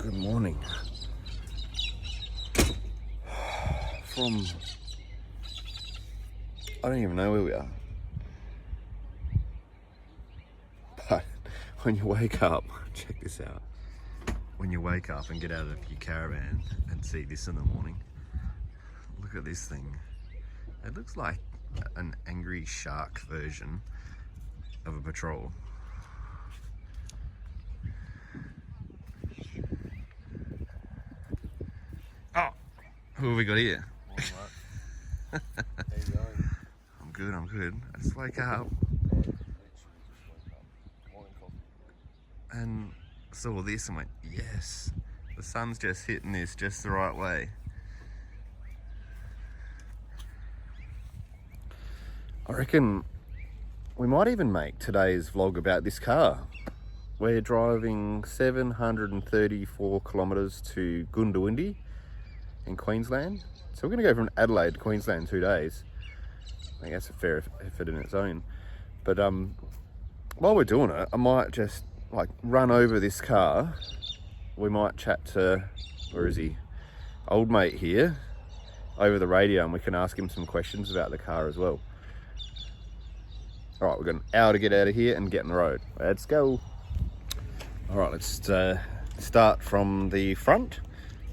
Good morning. From, I don't even know where we are. But when you wake up, check this out. When you wake up and get out of your caravan and see this in the morning, look at this thing. It looks like an angry shark version of a patrol. Oh, who have we got here? Morning, mate. How you going? I'm good. I just wake up Literally just woke up. Morning coffee. and saw this and went, yes, the sun's just hitting this just the right way. I reckon we might even make today's vlog about this car. We're driving 734 kilometres to DontDoWhatDaveDid in Queensland. So we're going to go from Adelaide to Queensland in 2 days. I think that's a fair effort in its own. But while we're doing it, I might just like run over this car. We might chat to, where is he? Old mate here over the radio, and we can ask him some questions about the car as well. All right, we've got an hour to get out of here and get on the road. Let's go. All right, let's start from the front.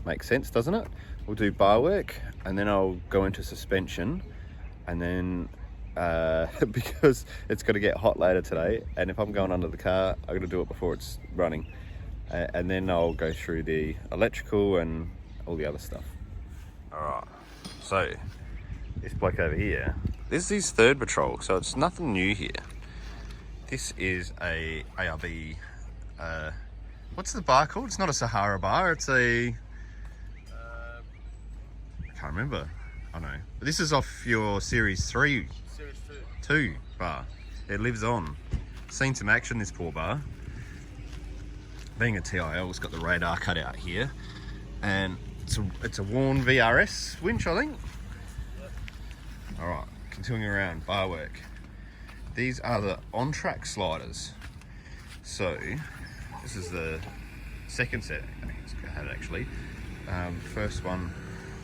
Makes sense, doesn't it? We'll do bar work, and then I'll go into suspension, and then because it's going to get hot later today, and if I'm going under the car, I'm going to do it before it's running, and then I'll go through the electrical and all the other stuff. All right, so this bloke over here, this is his third patrol, so it's nothing new here. This is a ARB, what's the bar called? It's not a Sahara bar, it's a, I can't remember. I know. But this is off your Series 3. Series 2 bar. It lives on. Seen some action, this poor bar. Being a TIL, it's got the radar cut out here. And it's a worn VRS winch, I think. Yep. Alright, continuing around, bar work. These are the on-track sliders. So, this is the second set I had actually. First one,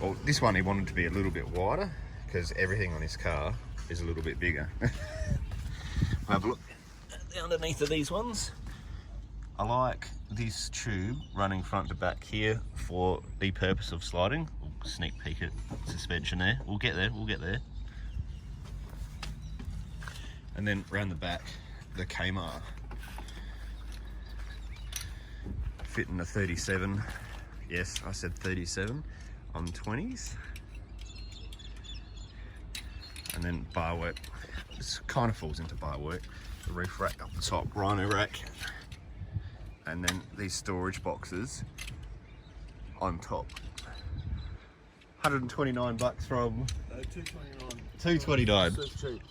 well, this one he wanted to be a little bit wider because everything on this car is a little bit bigger. Have a look underneath of these ones. I like this tube running front to back here for the purpose of sliding. We'll sneak peek at suspension there. We'll get there. And then around the back, the Kmart. Fitting a 37. Yes, I said 37 on 20s. And then bar work. This kind of falls into bar work. The roof rack up the top, rhino rack. And then these storage boxes on top. 129 bucks from... No, 229. 229. So cheap.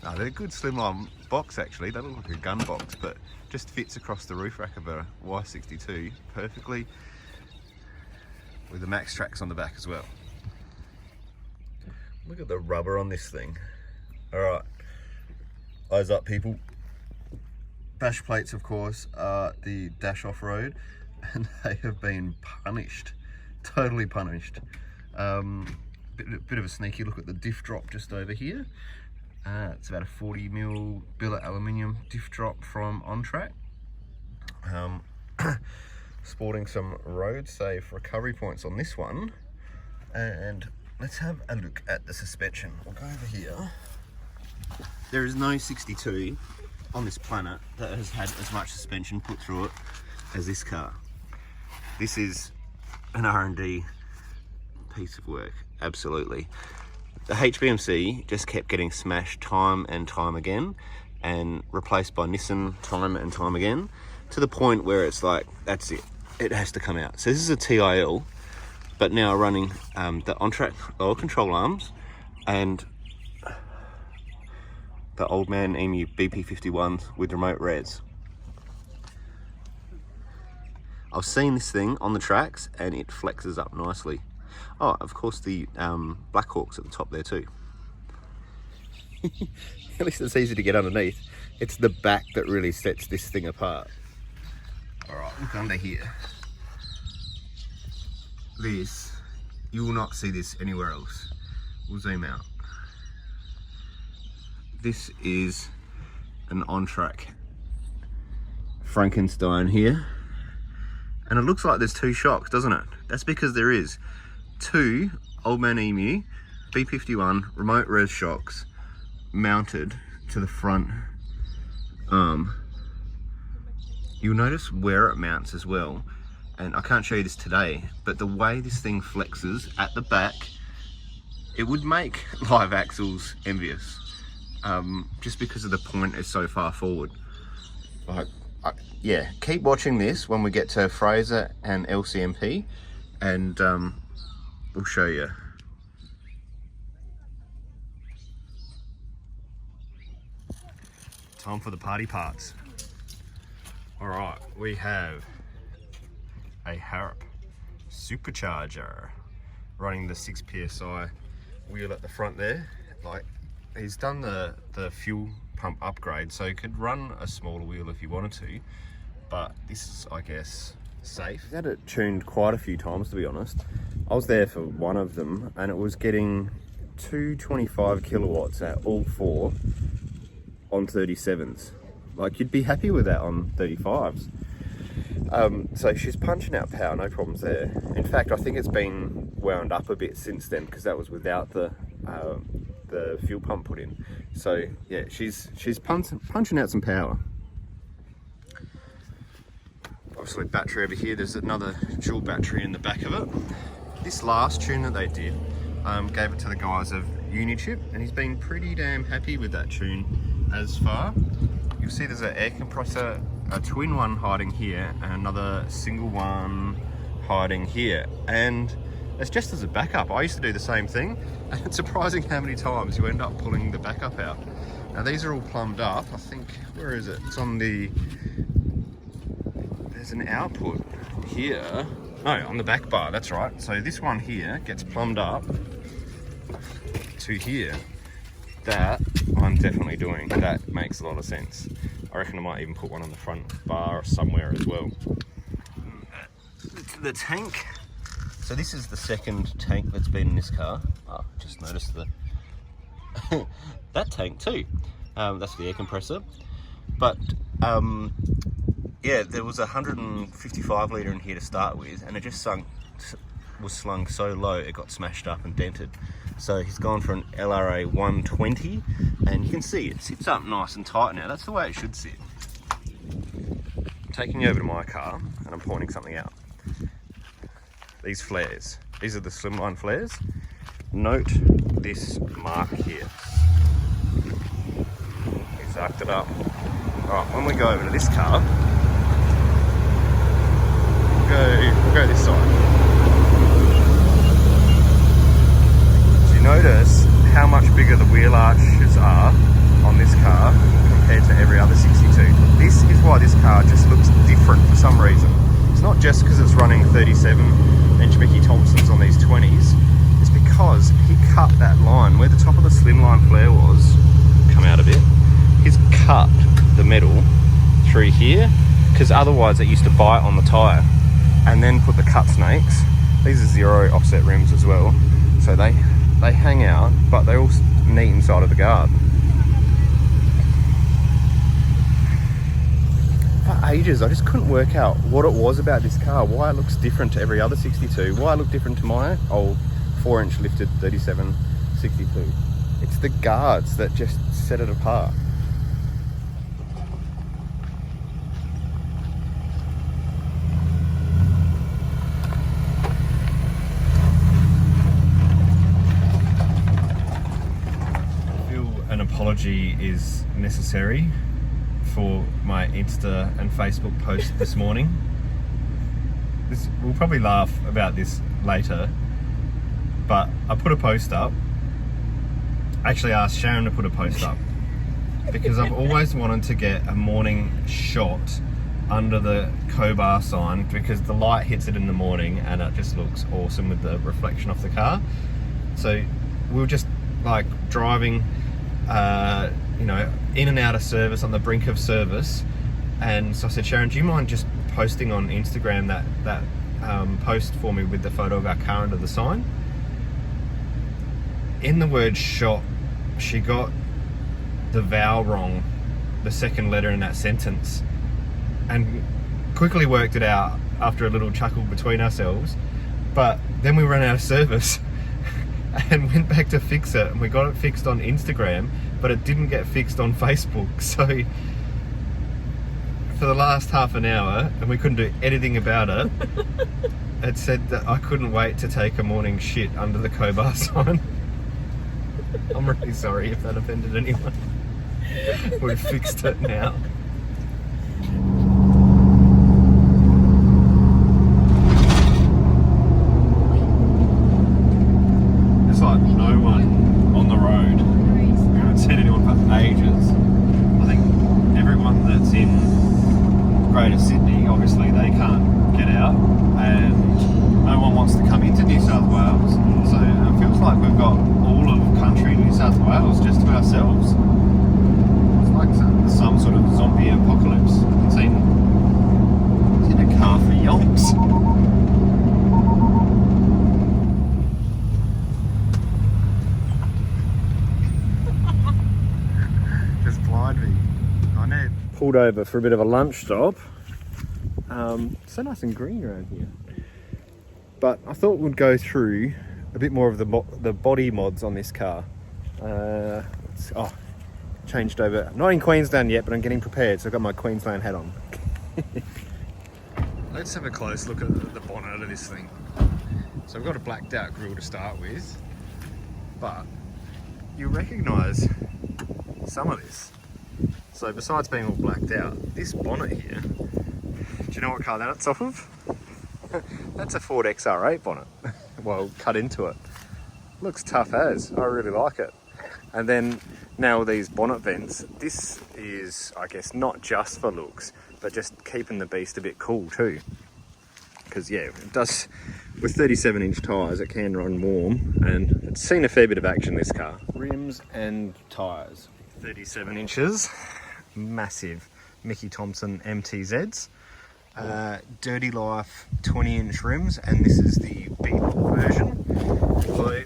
No, they're a good slimline box actually. They look like a gun box, but just fits across the roof rack of a Y62 perfectly, with the max tracks on the back as well. Look at the rubber on this thing. All right, eyes up, people. Bash plates, of course, are the dash off-road, and they have been punished, totally punished. Bit of a sneaky look at the diff drop just over here. It's about a 40mm billet aluminium diff drop from OnTrack. Sporting some road safe recovery points on this one. And let's have a look at the suspension. We'll go over here. There is no 62 on this planet that has had as much suspension put through it as this car. This is an R&D piece of work, absolutely. The HBMC just kept getting smashed time and time again and replaced by Nissan time and time again, to the point where it's like, that's it, it has to come out. So this is a TIL, but now running the OnTrack oil control arms and the old man Emu BP51s with remote res. I've seen this thing on the tracks and it flexes up nicely. Oh, of course the Black Hawk's at the top there too. At least it's easy to get underneath. It's the back that really sets this thing apart. All right, look under here. This, you will not see this anywhere else. We'll zoom out. This is an on-track Frankenstein here. And it looks like there's 2 shocks, doesn't it? That's because there is 2 Old Man Emu B51 remote res shocks mounted to the front arm. You'll notice where it mounts as well. And I can't show you this today, but the way this thing flexes at the back, it would make live axles envious. Just because of the point is so far forward. Like, yeah, keep watching this when we get to Fraser and LCMP, and we'll show you. Time for the party parts. All right, we have a Harrop supercharger running the 6 psi wheel at the front there. Like, he's done the fuel pump upgrade, so you could run a smaller wheel if you wanted to, but this is, I guess, safe. He's had it tuned quite a few times, to be honest. I was there for one of them and it was getting 225 kilowatts at all 4 on 37s. Like, you'd be happy with that on 35s. So she's punching out power, no problems there. In fact, I think it's been wound up a bit since then, because that was without the fuel pump put in. So yeah, she's punching out some power. Obviously battery over here, there's another dual battery in the back of it. This last tune that they did, gave it to the guys of Unichip, and he's been pretty damn happy with that tune as far. You'll see there's an air compressor, a twin one hiding here, and another single one hiding here. And it's just as a backup. I used to do the same thing, and it's surprising how many times you end up pulling the backup out. Now these are all plumbed up. I think, where is it? It's on the, there's an output here. No, on the back bar, that's right. So this one here gets plumbed up to here. That I'm definitely doing. That makes a lot of sense. I reckon I might even put one on the front bar somewhere as well. The tank. So this is the second tank that's been in this car. Oh, just noticed the that tank too. That's the air compressor. But yeah, there was a 155 litre in here to start with, and it just was slung so low it got smashed up and dented. So he's gone for an LRA 120, and you can see it sits up nice and tight now. That's the way it should sit. I'm taking you over to my car and I'm pointing something out. These flares, these are the slimline flares. Note this mark here. He's arced it up. Alright, when we go over to this car, we'll go this side. Notice how much bigger the wheel arches are on this car compared to every other 62. This is why this car just looks different for some reason. It's not just because it's running 37-inch Mickey Thompsons on these 20s. It's because he cut that line where the top of the slimline flare was. Come out a bit. He's cut the metal through here, because otherwise it used to bite on the tyre. And then put the cut snakes. These are 0 offset rims as well, so they hang out, but they're all neat inside of the guard. For ages, I just couldn't work out what it was about this car, why it looks different to every other 62, why it looked different to my old 4-inch lifted 37 62. It's the guards that just set it apart. Apology is necessary for my Insta and Facebook post this morning. We'll probably laugh about this later, but I put a post up. I actually asked Sharon to put a post up because I've always wanted to get a morning shot under the Cobar sign, because the light hits it in the morning and it just looks awesome with the reflection off the car. So we were just like driving you know, in and out of service, on the brink of service, and so I said, Sharon, do you mind just posting on Instagram that post for me with the photo of our car under the sign. In the word shot, she got the vowel wrong, the second letter in that sentence, and quickly worked it out after a little chuckle between ourselves. But then we ran out of service and went back to fix it, and we got it fixed on Instagram, but it didn't get fixed on Facebook. So for the last half an hour, and we couldn't do anything about it, it said that I couldn't wait to take a morning shit under the Cobar sign. I'm really sorry if that offended anyone. We've fixed it now. There's like no one on the road. We haven't seen anyone for ages. I think everyone that's in Greater Sydney, obviously they can't get out, and no one wants to come into New South Wales. So it feels like we've got all of country New South Wales just to ourselves. It's like some sort of zombie apocalypse. It's in a car for yonks. Just blind me. I know. Pulled over for a bit of a lunch stop. So nice and green around here. But I thought we'd go through a bit more of the body mods on this car. Changed over. Not in Queensland yet, but I'm getting prepared, so I've got my Queensland hat on. Let's have a close look at the bonnet of this thing. So we've got a blacked out grille to start with, but you recognise some of this. So besides being all blacked out, this bonnet here, do you know what car that's off of? That's a Ford XR8 bonnet. Well, cut into it. Looks tough as. I really like it. And then now with these bonnet vents, this is, I guess, not just for looks, but just keeping the beast a bit cool too. Because yeah, it does, with 37-inch tyres, it can run warm, and it's seen a fair bit of action, this car. Rims and tyres. 37 inches, massive Mickey Thompson MTZs. Dirty Life 20-inch rims, and this is the beadlock version. Although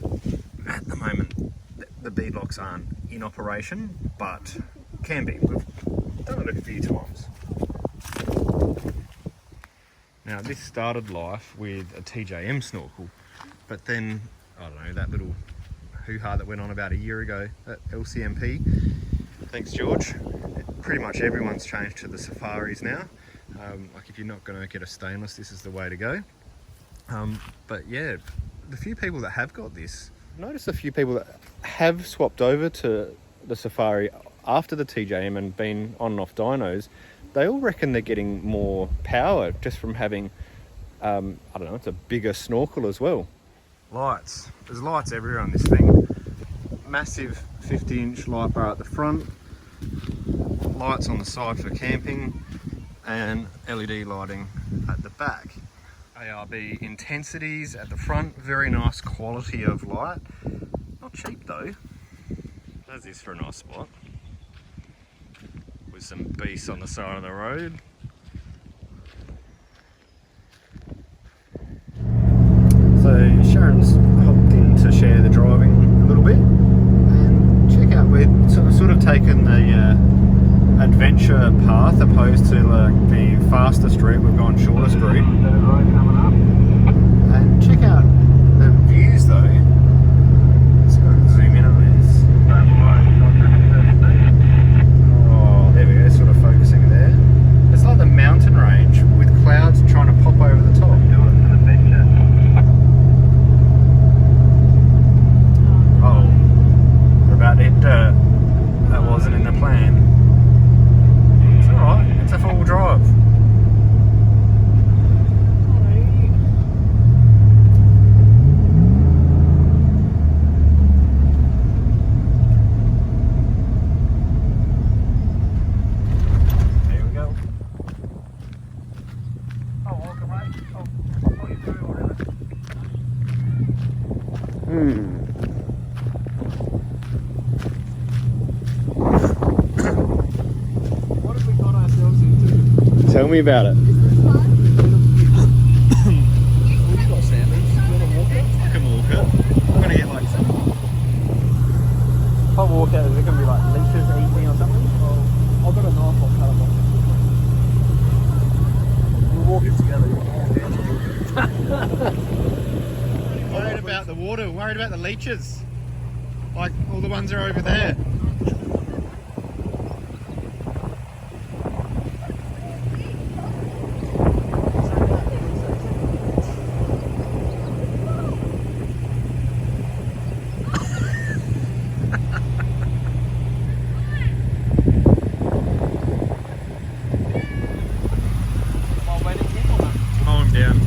at the moment the beadlocks aren't in operation, but can be. We've done it a few times. Now this started life with a TJM snorkel, but then, I don't know, that little hoo-ha that went on about a year ago at LCMP, thanks George, pretty much everyone's changed to the Safaris now. Like if you're not going to get a stainless, this is the way to go. But yeah, the few people that have got this, I've noticed a few people that have swapped over to the Safari after the TJM and been on and off dynos, they all reckon they're getting more power just from having, I don't know, it's a bigger snorkel as well. Lights, there's lights everywhere on this thing. Massive 50-inch light bar at the front, lights on the side for camping, and LED lighting at the back. ARB intensities at the front, very nice quality of light. Not cheap though. How's this for a nice spot? With some beasts on the side of the road. So Sharon's hopped in to share the driving a little bit, and check out, we're sort of taken the adventure path opposed to like the fastest route. We've gone shortest route. And check out the views though. Let's go zoom in on this. Oh, there we go, sort of focusing there. It's like the mountain range with clouds trying to pop over the top. Oh, we're about to hit dirt. That wasn't in the plan. It's alright, it's a full drive. Here we go. Oh, welcome, mate. Oh, you do whatever. What have we got ourselves into? Tell me about it. I'm gonna get like some. If I walk out, is it gonna be like leeches eating or something? Well, I've got a knife, I'll cut them off. We'll walk it together. Worried about the water, worried about the leeches. Like all the ones that are over there. Mow him down.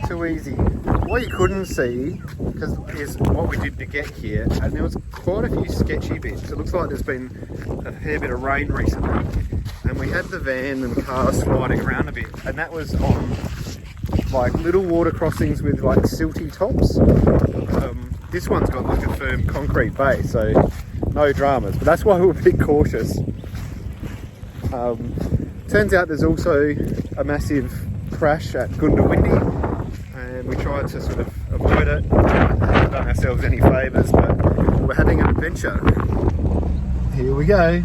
Too easy. What you couldn't see, because is what we did to get here, and there was quite a few sketchy bits. It looks like there's been a fair bit of rain recently, and we had the van and the car sliding around a bit, and that was on like little water crossings with like silty tops. This one's got like a firm concrete base, so no dramas, but that's why we were a bit cautious. Turns out there's also a massive crash at DontDoWhatDaveDid, and we tried to sort of avoid it. Haven't done ourselves any favours, but we're having an adventure. Here we go.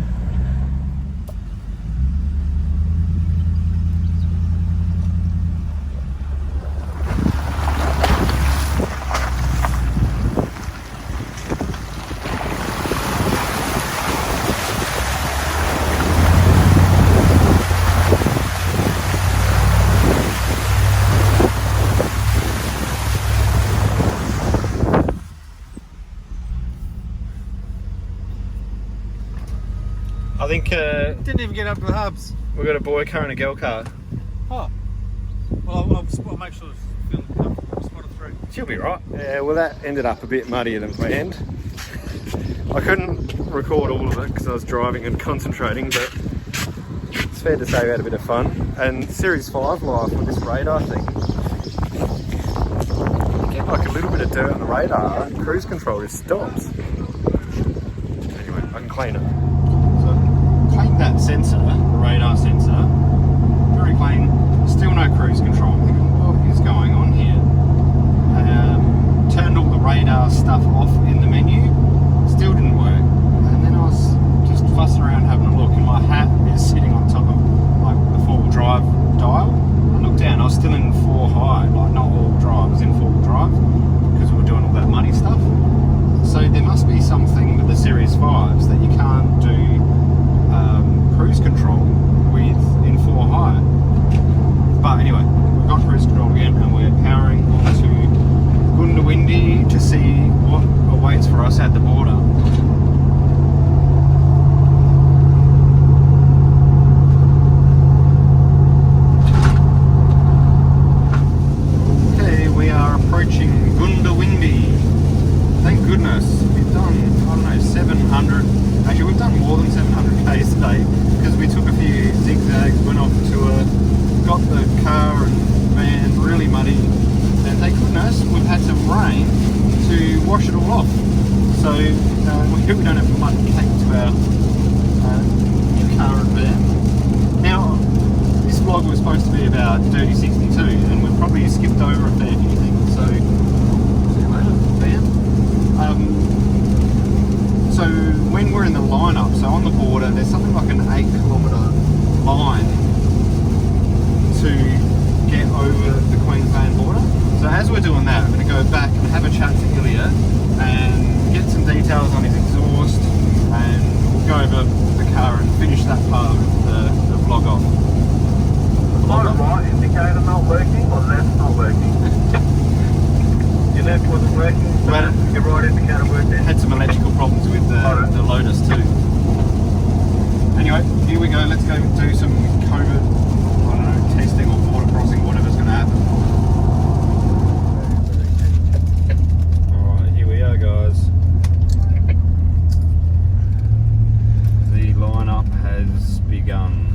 I think Didn't even get up to the hubs. we've got a boy car and a girl car. Oh. Well, I'll make sure it's feeling comfortable. Spot it through. She'll be right. Yeah, well that ended up a bit muddier than planned. I couldn't record all of it because I was driving and concentrating, but it's fair to say we had a bit of fun. And Series 5 life with this radar thing, you get like a little bit of dirt on the radar and cruise control just stops. Anyway, I can clean it. So, cleaned that sensor, the radar sensor, very clean, still no cruise control. I'm thinking, what is going on here? Turned all the radar stuff off in the menu, still didn't work. And then I was just fussing around having a look, and my hat is sitting on top of like the 4-wheel drive dial. I looked down, I was still in 4 high, like not all-wheel drive, I was in 4-wheel drive because we were doing all that muddy stuff. So there must be something with the Series 5s that you can't do cruise control with in 4 high. But anyway, we've got cruise control again, and we're powering onto DontDoWhatDaveDid to see what awaits for us at the border. Okay, we are approaching DontDoWhatDaveDid. Thank goodness, we've done, I don't know, 700, actually we've done more than 700 k's today, because we took a few zigzags, went off to got the car and van really muddy, and thank goodness we've had some rain to wash it all off. So we don't have mud caked to our car and van. Now, this vlog was supposed to be about Dirty 62, and we've probably skipped over a fair few things, so see you later, van. So when we're in the lineup, so on the border, there's something like an 8-kilometre line to get over the Queensland border. So as we're doing that, I'm going to go back and have a chat to Ilya and get some details on his exhaust, and we'll go over the car and finish that part of the vlog off. Bottom right indicator not working or left not working? Your left wasn't working, so your right indicator worked in. Had some electrical problems with the Lotus too. Anyway, here we go, let's go do some COVID, I don't know, testing or border crossing, whatever's going to happen. Alright, here we are guys. The lineup has begun.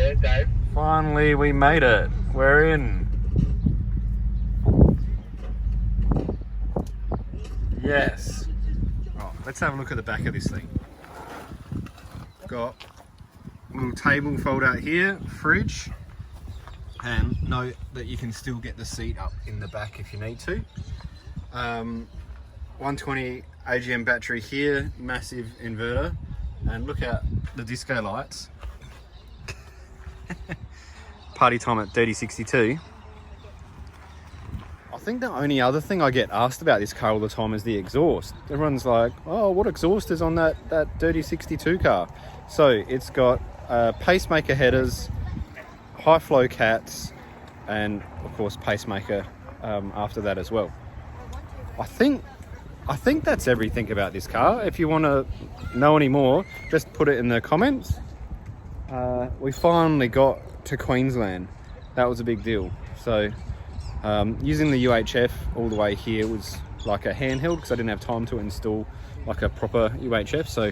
there, Dave. Finally, we made it. We're in. Yes. Oh, let's have a look at the back of this thing. Got a little table fold out here, fridge, and note that you can still get the seat up in the back if you need to. 120 AGM battery here, massive inverter, and look at the disco lights. Party time at Dirty 62. I think the only other thing I get asked about this car all the time is the exhaust. Everyone's like, oh, what exhaust is on that Dirty 62 car? So it's got pacemaker headers, high flow cats, and of course pacemaker after that as well. I think that's everything about this car. If you want to know any more, just put it in the comments. We finally got to Queensland. That was a big deal. So using the UHF all the way here was like a handheld because I didn't have time to install like a proper UHF. So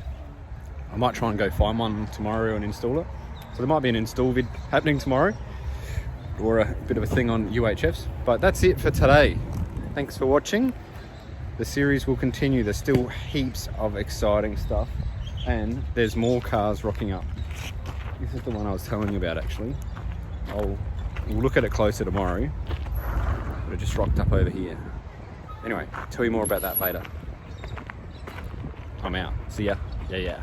I might try and go find one tomorrow and install it. So there might be an install vid happening tomorrow or a bit of a thing on UHFs. But that's it for today. Thanks for watching. The series will continue. There's still heaps of exciting stuff and there's more cars rocking up. This is the one I was telling you about actually. We'll look at it closer tomorrow, but it just rocked up over here. Anyway, tell you more about that later. I'm out. See ya. Yeah.